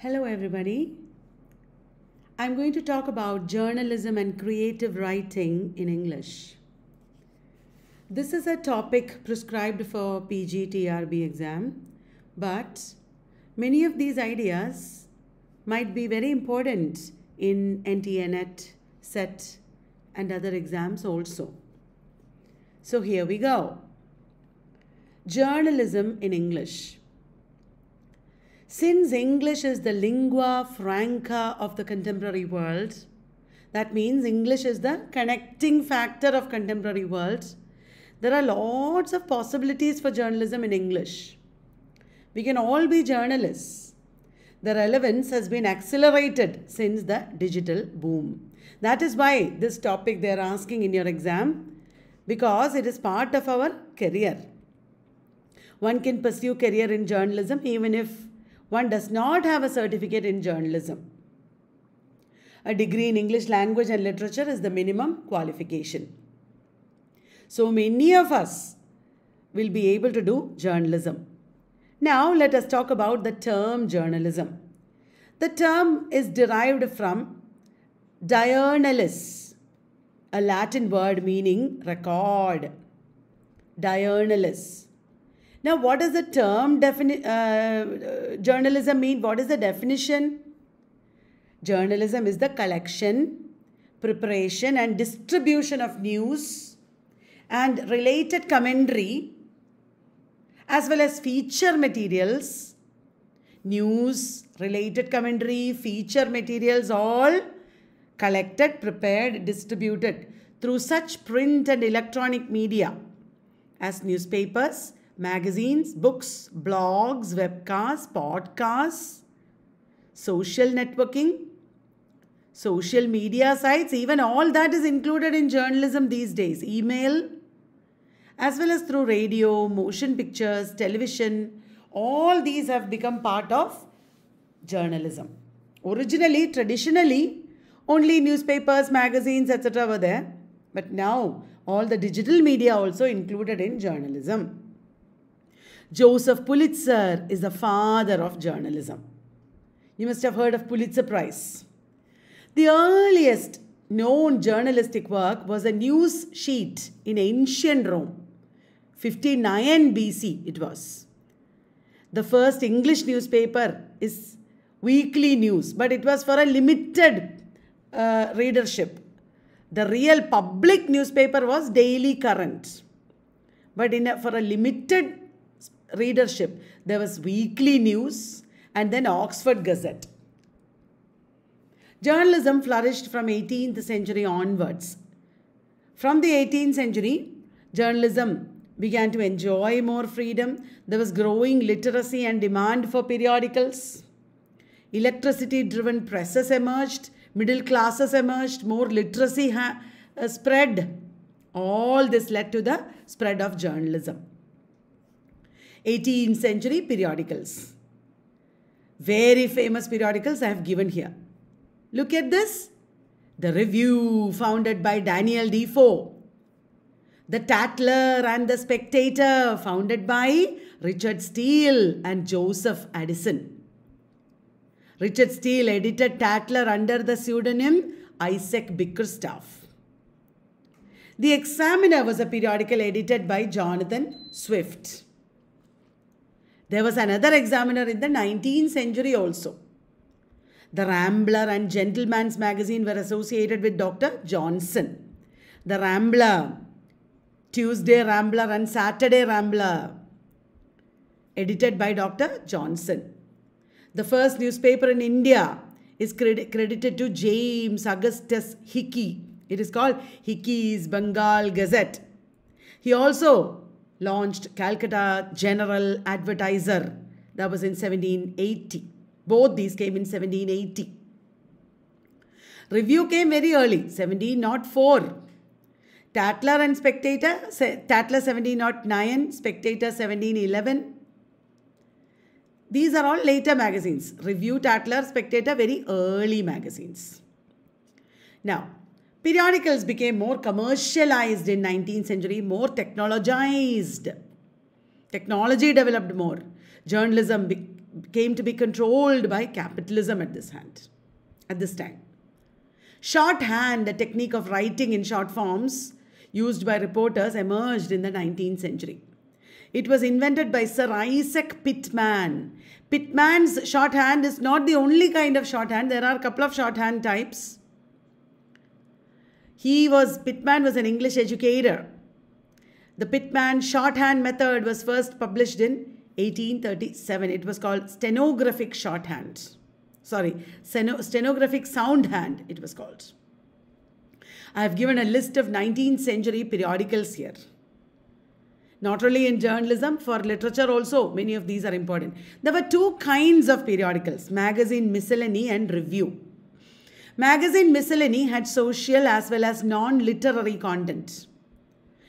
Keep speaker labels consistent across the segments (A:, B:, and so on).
A: Hello everybody. I'm going to talk about journalism and creative writing in English. This is a topic prescribed for PG TRB exam, but many of these ideas might be very important in NTA NET, SET and other exams also. So here we go. Journalism in English. Since English is the lingua franca of the contemporary world, that means English is the connecting factor of contemporary world, there are lots of possibilities for journalism in English. We can all be journalists. The relevance has been accelerated since the digital boom. That is why this topic they are asking in your exam, because it is part of our career. One can pursue career in journalism even if one does not have a certificate in journalism. A degree in English language and literature is the minimum qualification. So many of us will be able to do journalism. Now let us talk about the term journalism. The term is derived from diurnalis, a Latin word meaning record. Diurnalis. Now, what does the term journalism mean? What is the definition? Journalism is the collection, preparation and distribution of news and related commentary as well as feature materials. News, related commentary, feature materials all collected, prepared, distributed through such print and electronic media as newspapers, magazines, books, blogs, webcasts, podcasts, social networking, social media sites, even all that is included in journalism these days. Email, as well as through radio, motion pictures, television, all these have become part of journalism. Originally, traditionally, only newspapers, magazines, etc. were there. But now, all the digital media also included in journalism. Joseph Pulitzer is the father of journalism. You must have heard of Pulitzer Prize. The earliest known journalistic work was a news sheet in ancient Rome. 59 BC it was. The first English newspaper is weekly news, but it was for a limited readership. The real public newspaper was Daily Current. But for a limited readership, there was weekly news and then Oxford Gazette. Journalism flourished from 18th century onwards. From the 18th century, journalism began to enjoy more freedom. There was growing literacy and demand for periodicals. Electricity-driven presses emerged. Middle classes emerged. More literacy spread. All this led to the spread of journalism. 18th century periodicals. Very famous periodicals I have given here. Look at this. The Review, founded by Daniel Defoe. The Tatler and the Spectator, founded by Richard Steele and Joseph Addison. Richard Steele edited Tatler under the pseudonym Isaac Bickerstaff. The Examiner was a periodical edited by Jonathan Swift. There was another Examiner in the 19th century also. The Rambler and Gentleman's Magazine were associated with Dr. Johnson. The Rambler, Tuesday Rambler and Saturday Rambler, edited by Dr. Johnson. The first newspaper in India is credited to James Augustus Hickey. It is called Hickey's Bengal Gazette. He also launched Calcutta General Advertiser. That was in 1780. Both these came in 1780. Review came very early, 1704. Tatler and Spectator, Tatler 1709, Spectator 1711. These are all later magazines. Review, Tatler, Spectator, very early magazines. Now, periodicals became more commercialized in 19th century, more technologized. Technology developed more. Journalism came to be controlled by capitalism at this time. Shorthand, the technique of writing in short forms used by reporters, emerged in the 19th century. It was invented by Sir Isaac Pitman. Pitman's shorthand is not the only kind of shorthand. There are a couple of shorthand types. Pitman was an English educator. The Pitman shorthand method was first published in 1837. It was called stenographic shorthand. Stenographic soundhand it was called. I have given a list of 19th century periodicals here. Not only in journalism, for literature also, many of these are important. There were two kinds of periodicals, magazine miscellany and review. Magazine miscellany had social as well as non-literary content.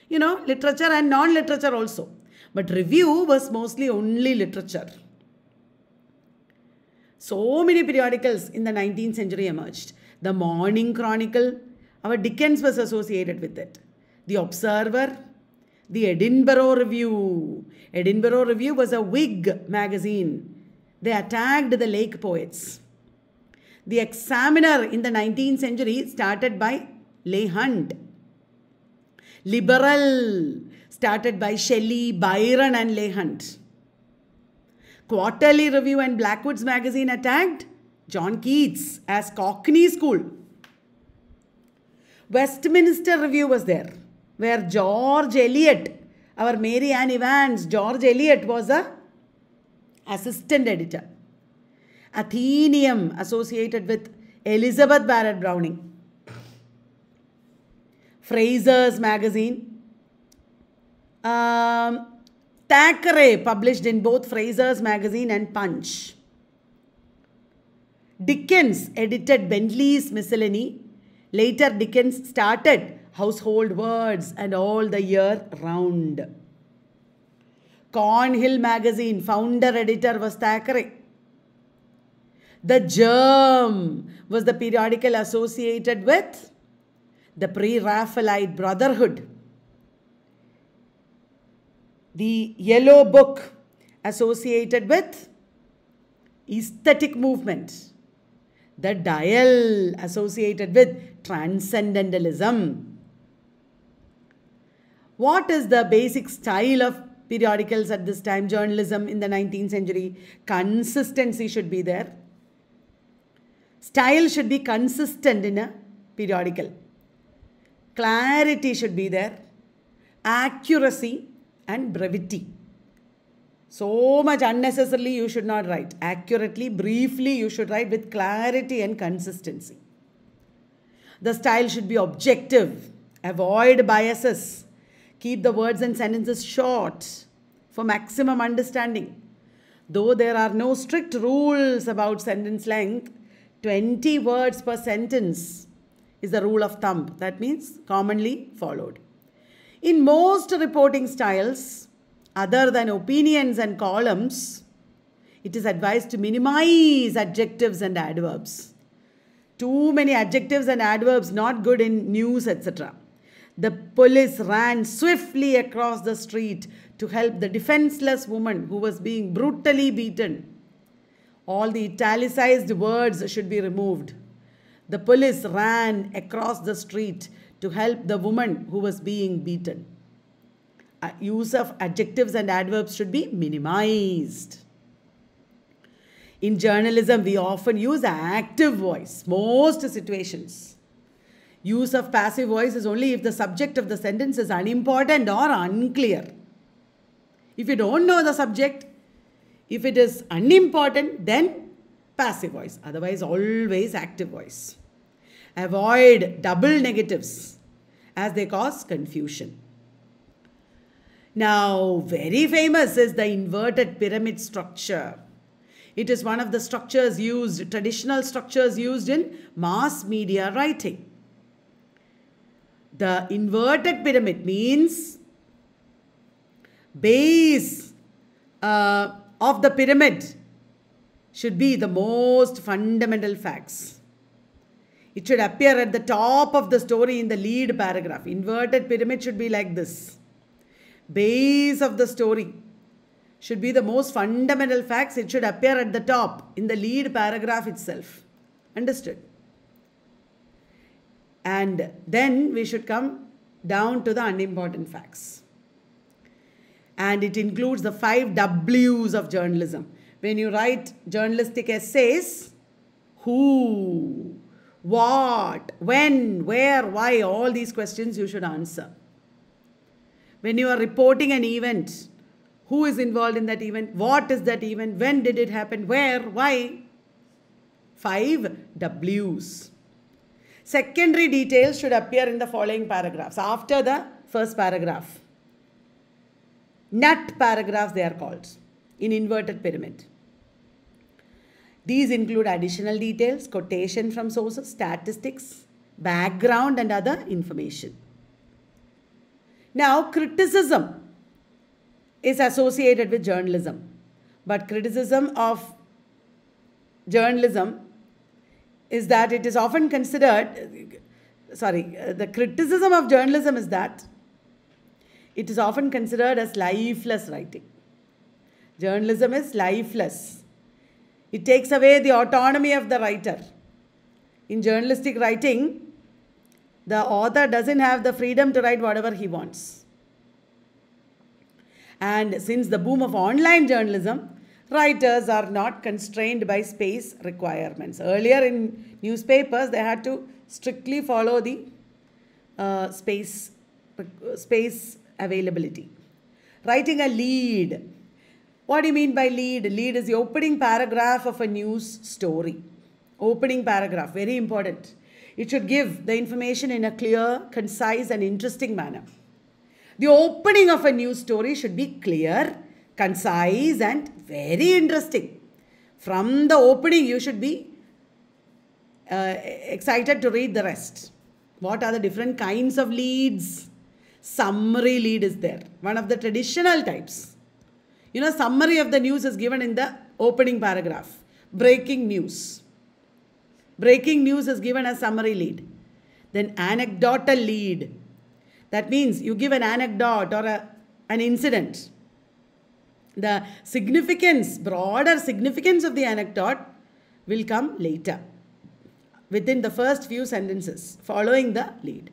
A: Literature and non-literature also. But review was mostly only literature. So many periodicals in the 19th century emerged. The Morning Chronicle, our Dickens was associated with it. The Observer, the Edinburgh Review. Edinburgh Review was a Whig magazine. They attacked the Lake poets. The Examiner in the 19th century started by Leigh Hunt. Liberal started by Shelley, Byron and Leigh Hunt. Quarterly Review and Blackwood's magazine attacked John Keats as Cockney School. Westminster Review was there, where George Eliot, our Mary Ann Evans, George Eliot was a assistant editor. Athenaeum associated with Elizabeth Barrett Browning. Fraser's magazine. Thackeray published in both Fraser's magazine and Punch. Dickens edited Bentley's Miscellany. Later, Dickens started Household Words and All the Year Round. Cornhill magazine founder editor was Thackeray. The Germ was the periodical associated with the Pre-Raphaelite Brotherhood. The Yellow Book associated with aesthetic movement. The Dial associated with transcendentalism. What is the basic style of periodicals at this time? Journalism in the 19th century. Consistency should be there. Style should be consistent in a periodical. Clarity should be there. Accuracy and brevity. So much unnecessarily you should not write. Accurately, briefly you should write with clarity and consistency. The style should be objective. Avoid biases. Keep the words and sentences short for maximum understanding. Though there are no strict rules about sentence length, 20 words per sentence is the rule of thumb. That means commonly followed. In most reporting styles, other than opinions and columns, it is advised to minimize adjectives and adverbs. Too many adjectives and adverbs not good in news, etc. The police ran swiftly across the street to help the defenseless woman who was being brutally beaten. All the italicized words should be removed. The police ran across the street to help the woman who was being beaten. Use of adjectives and adverbs should be minimized. In journalism, we often use active voice, most situations. Use of passive voice is only if the subject of the sentence is unimportant or unclear. If you don't know the subject, if it is unimportant, then passive voice. Otherwise, always active voice. Avoid double negatives as they cause confusion. Now, very famous is the inverted pyramid structure. It is one of the structures used, traditional structures used in mass media writing. The inverted pyramid means base of the pyramid should be the most fundamental facts. It should appear at the top of the story in the lead paragraph. Inverted pyramid should be like this. Base of the story should be the most fundamental facts. It should appear at the top in the lead paragraph itself. Understood? And then we should come down to the unimportant facts. And it includes the 5 W's of journalism. When you write journalistic essays, who, what, when, where, why, all these questions you should answer. When you are reporting an event, who is involved in that event, what is that event, when did it happen, where, why? 5 W's. Secondary details should appear in the following paragraphs, after the first paragraph. NET paragraphs they are called, in inverted pyramid. These include additional details, quotation from sources, statistics, background and other information. Now, criticism is associated with journalism. But criticism of journalism is that it is often considered, the criticism of journalism is that it is often considered as lifeless writing. Journalism is lifeless. It takes away the autonomy of the writer. In journalistic writing, the author doesn't have the freedom to write whatever he wants. And since the boom of online journalism, writers are not constrained by space requirements. Earlier in newspapers, they had to strictly follow the space availability. Writing a lead. What do you mean by lead? Lead is the opening paragraph of a news story. Opening paragraph, very important. It should give the information in a clear, concise and interesting manner. The opening of a news story should be clear, concise and very interesting. From the opening, you should be excited to read the rest. What are the different kinds of leads? Summary lead is there. One of the traditional types. Summary of the news is given in the opening paragraph. Breaking news. Breaking news is given as summary lead. Then anecdotal lead. That means you give an anecdote or an incident. The significance, broader significance of the anecdote will come later, within the first few sentences, following the lead.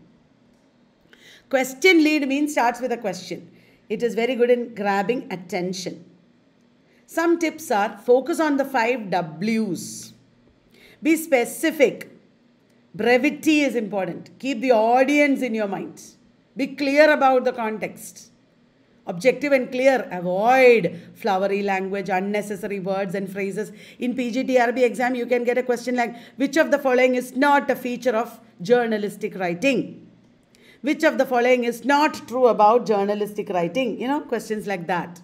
A: Question lead means starts with a question. It is very good in grabbing attention. Some tips are focus on the 5 W's. Be specific. Brevity is important. Keep the audience in your mind. Be clear about the context. Objective and clear. Avoid flowery language, unnecessary words and phrases. In PG TRB exam, you can get a question like, which of the following is not a feature of journalistic writing? Which of the following is not true about journalistic writing? Questions like that.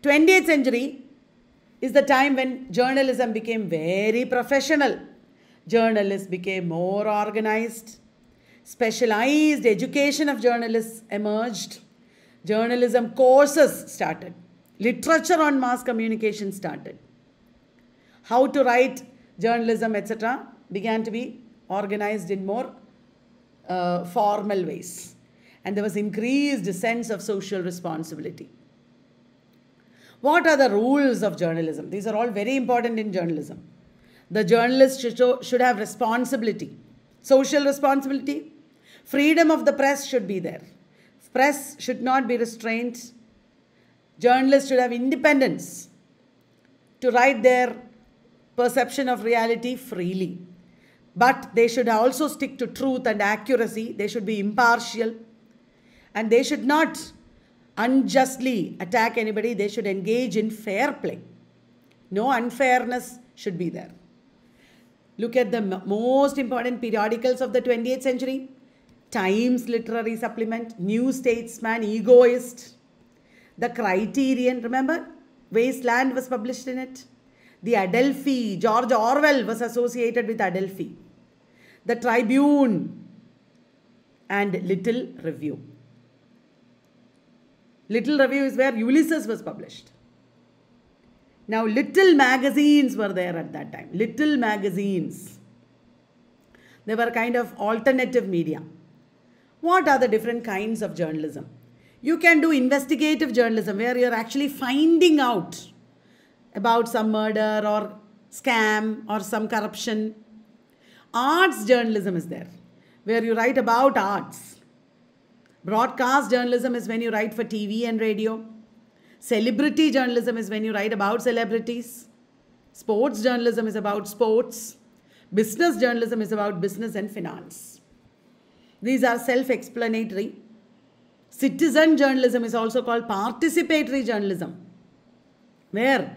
A: 20th century is the time when journalism became very professional. Journalists became more organized. Specialized education of journalists emerged. Journalism courses started. Literature on mass communication started. How to write journalism, etc. began to be organized in more formal ways. And there was increased sense of social responsibility. What are the rules of journalism? These are all very important in journalism. The journalist should have responsibility. Social responsibility. Freedom of the press should be there. Press should not be restrained. Journalists should have independence to write their perception of reality freely. But they should also stick to truth and accuracy. They should be impartial. And they should not unjustly attack anybody. They should engage in fair play. No unfairness should be there. Look at the most important periodicals of the 20th century. Times Literary Supplement, New Statesman, Egoist. The Criterion, remember? Wasteland was published in it. The Adelphi, George Orwell was associated with Adelphi. The Tribune and Little Review. Little Review is where Ulysses was published. Now, little magazines were there at that time. Little magazines. They were kind of alternative media. What are the different kinds of journalism? You can do investigative journalism where you're actually finding out about some murder or scam or some corruption. Arts journalism is there, where you write about arts. Broadcast journalism is when you write for TV and radio. Celebrity journalism is when you write about celebrities. Sports journalism is about sports. Business journalism is about business and finance. These are self-explanatory. Citizen journalism is also called participatory journalism, where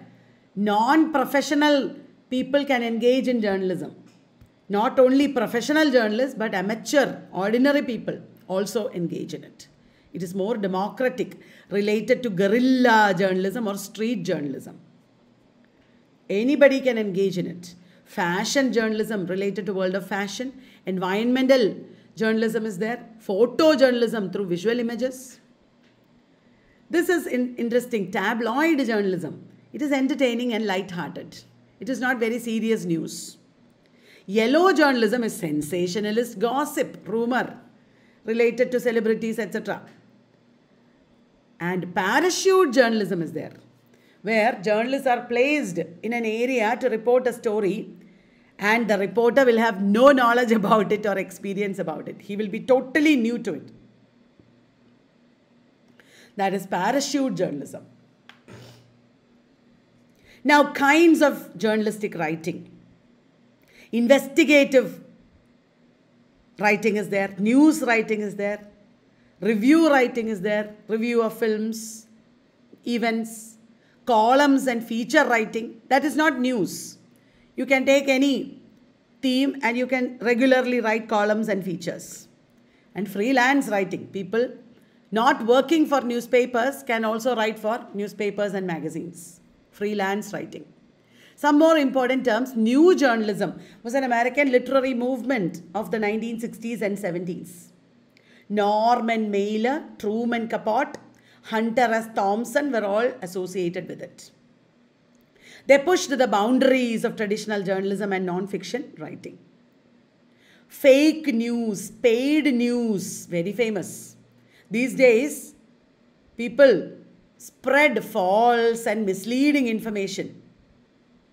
A: non-professional people can engage in journalism. Not only professional journalists, but amateur, ordinary people also engage in it. It is more democratic, related to guerrilla journalism or street journalism. Anybody can engage in it. Fashion journalism related to world of fashion. Environmental journalism is there. Photojournalism through visual images. This is interesting. Tabloid journalism. It is entertaining and light-hearted. It is not very serious news. Yellow journalism is sensationalist gossip, rumor related to celebrities, etc. And parachute journalism is there, where journalists are placed in an area to report a story and the reporter will have no knowledge about it or experience about it. He will be totally new to it. That is parachute journalism. Now, kinds of journalistic writing. Investigative writing is there. News writing is there. Review writing is there. Review of films, events, columns and feature writing. That is not news. You can take any theme and you can regularly write columns and features. And freelance writing. People not working for newspapers can also write for newspapers and magazines. Freelance writing. Some more important terms. New journalism was an American literary movement of the 1960s and 70s. Norman Mailer, Truman Capote, Hunter S. Thompson were all associated with it. They pushed the boundaries of traditional journalism and non-fiction writing. Fake news, paid news, very famous. These days, people spread false and misleading information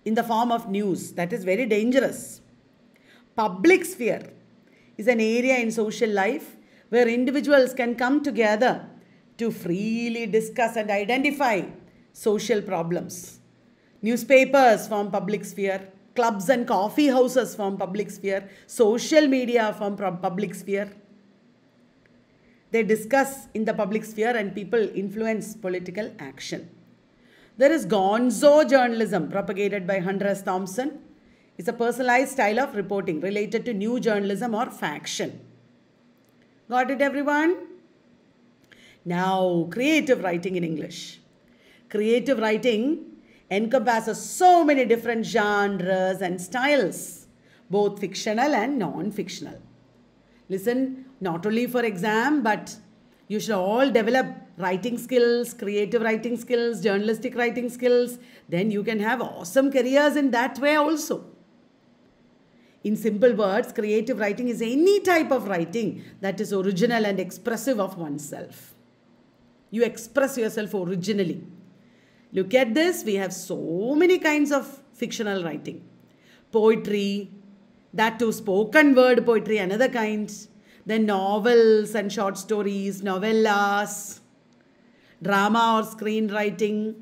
A: in the form of news. That is very dangerous. Public sphere is an area in social life where individuals can come together to freely discuss and identify social problems. Newspapers form public sphere. Clubs and coffee houses form public sphere. Social media form public sphere. They discuss in the public sphere and people influence political action. There is gonzo journalism propagated by Hunter S. Thompson. It's a personalized style of reporting related to new journalism or faction. Got it, everyone? Now, creative writing in English. Creative writing encompasses so many different genres and styles, both fictional and non-fictional. Listen, not only for exam, but you should all develop writing skills, creative writing skills, journalistic writing skills. Then you can have awesome careers in that way also. In simple words, creative writing is any type of writing that is original and expressive of oneself. You express yourself originally. Look at this. We have so many kinds of fictional writing. Poetry, that too spoken word poetry, another kind. Then novels and short stories, novellas, drama or screenwriting,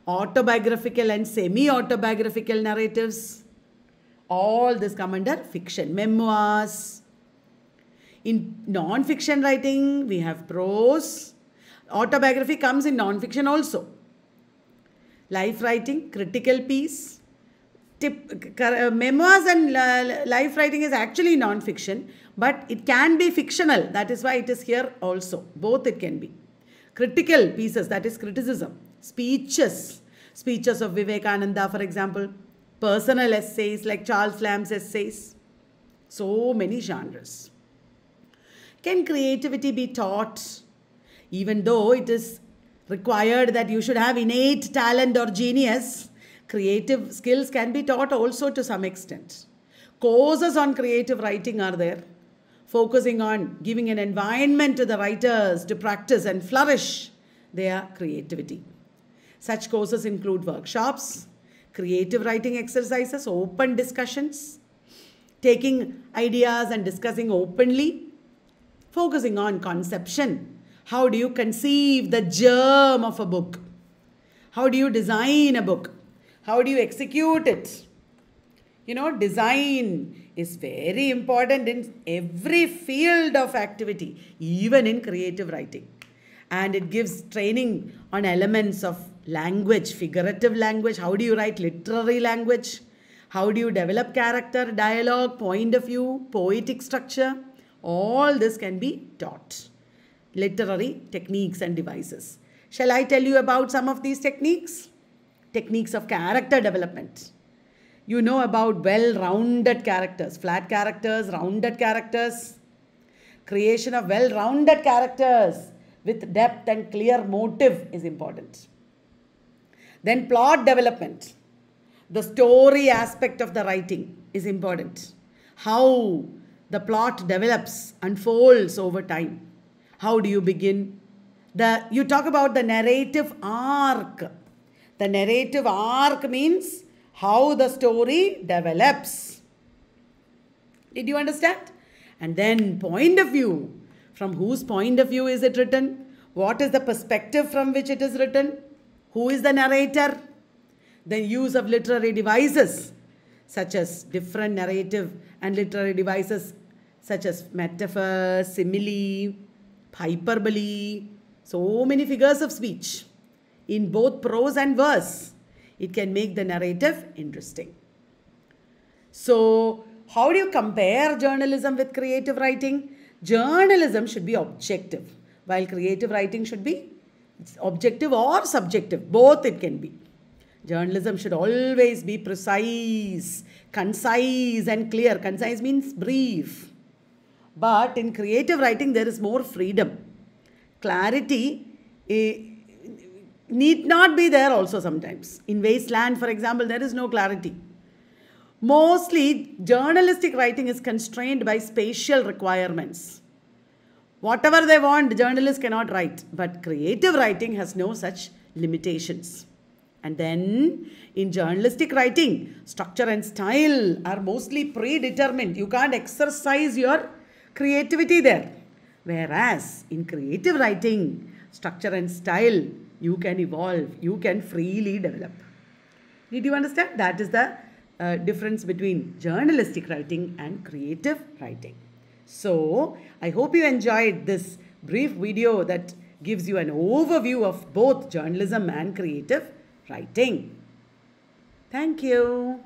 A: autobiographical and semi-autobiographical narratives. All this come under fiction. Memoirs. In non-fiction writing, we have prose. Autobiography comes in non-fiction also. Life writing, critical piece. Memoirs and life writing is actually non-fiction, but it can be fictional. That is why it is here also. Both it can be. Critical pieces, that is criticism. Speeches. Speeches of Vivekananda, for example. Personal essays like Charles Lamb's essays. So many genres. Can creativity be taught? Even though it is required that you should have innate talent or genius, creative skills can be taught also to some extent. Courses on creative writing are there. focusing on giving an environment to the writers to practice and flourish their creativity. Such courses include workshops, creative writing exercises, open discussions, taking ideas and discussing openly, focusing on conception. How do you conceive the germ of a book? How do you design a book? How do you execute it? Design is very important in every field of activity, even in creative writing. And it gives training on elements of language, figurative language. How do you write literary language? How do you develop character, dialogue, point of view, poetic structure? All this can be taught. Literary techniques and devices. Shall I tell you about some of these techniques? Techniques of character development. You know about well-rounded characters, flat characters, rounded characters. Creation of well-rounded characters with depth and clear motive is important. Then plot development. The story aspect of the writing is important. How the plot develops, unfolds over time. How do you begin? You talk about the narrative arc. The narrative arc means how the story develops. Did you understand? And then point of view. From whose point of view is it written? What is the perspective from which it is written? Who is the narrator? The use of literary devices, such as different narrative and literary devices, such as metaphor, simile, hyperbole, so many figures of speech in both prose and verse. It can make the narrative interesting. So, how do you compare journalism with creative writing? Journalism should be objective, while creative writing should be objective or subjective. Both it can be. Journalism should always be precise, concise and clear. Concise means brief. But in creative writing, there is more freedom. Clarity need not be there also sometimes. In Wasteland, for example, there is no clarity. Mostly, journalistic writing is constrained by spatial requirements. Whatever they want, journalists cannot write. But creative writing has no such limitations. And then, in journalistic writing, structure and style are mostly predetermined. You can't exercise your creativity there. Whereas, in creative writing, structure and style, you can evolve. You can freely develop. Did you understand? That is the difference between journalistic writing and creative writing. So, I hope you enjoyed this brief video that gives you an overview of both journalism and creative writing. Thank you.